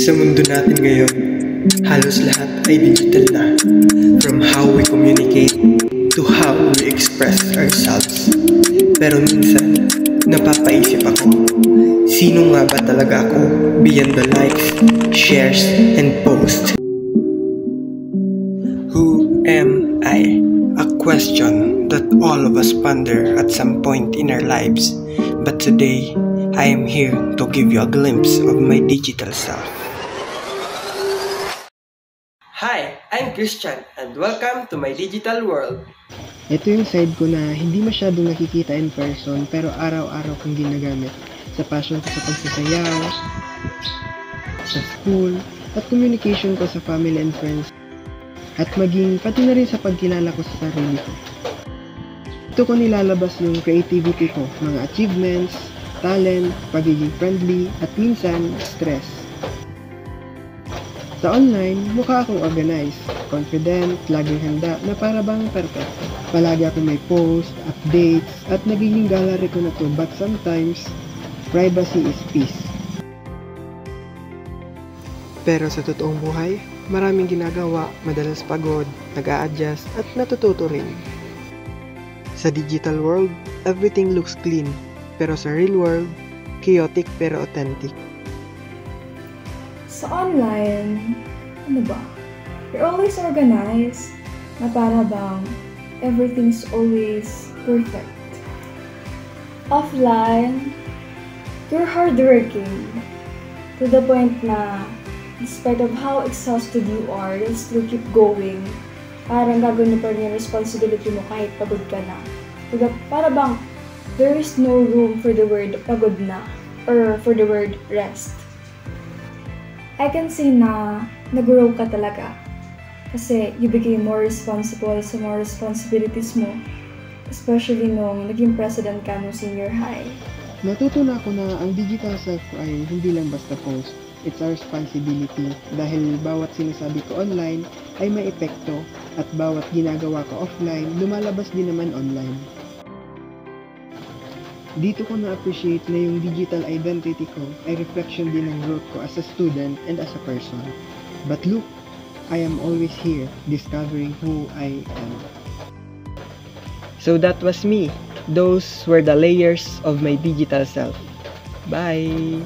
Sa mundo natin ngayon, halos lahat ay digital na. From how we communicate to how we express ourselves. Pero minsan, napapaisip ako, sino nga ba talaga ako beyond the likes, shares, and posts? Who am I? A question that all of us ponder at some point in our lives. But today, I am here to give you a glimpse of my digital self. Hi, I'm Christian and welcome to my digital world. Ito yung side ko na hindi masyadong nakikita in person pero araw-araw kong ginagamit sa passion ko sa pagsasayaw, sa school, at communication ko sa family and friends, at maging pati na rin sa pagkilala ko sa sarili ko. Ito ko nilalabas yung creativity ko, mga achievements, talent, pagiging friendly, at minsan, stress. Sa online, mukha akong organized, confident, laging handa na para bang perfect. Palagi akong may post, updates, at nagiging gallery ko na to, but sometimes, privacy is peace. Pero sa totoong buhay, maraming ginagawa, madalas pagod, nag-a-adjust, at natututo rin. Sa digital world, everything looks clean, pero sa real world, chaotic pero authentic. Sa online, you're always organized, na para bang everything's always perfect. Offline, you're hardworking, to the point na, despite of how exhausted you are, you'll still keep going. Parang gagawin mo pa rin yung responsibility mo kahit pagod ka na. Para bang, there is no room for the word pagod na, or for the word rest. I can say na nag-grow ka talaga. Kasi you became more responsible sa more responsibilities mo. Especially nung naging president ka nung senior high. Natutunan ko na ang digital self ay hindi lang basta post. It's our responsibility dahil bawat sinasabi ko online ay may epekto at bawat ginagawa ko offline lumalabas din naman online. Dito ko na-appreciate na yung digital identity ko ay reflection din ng growth ko as a student and as a person. But look, I am always here, discovering who I am. So that was me. Those were the layers of my digital self. Bye!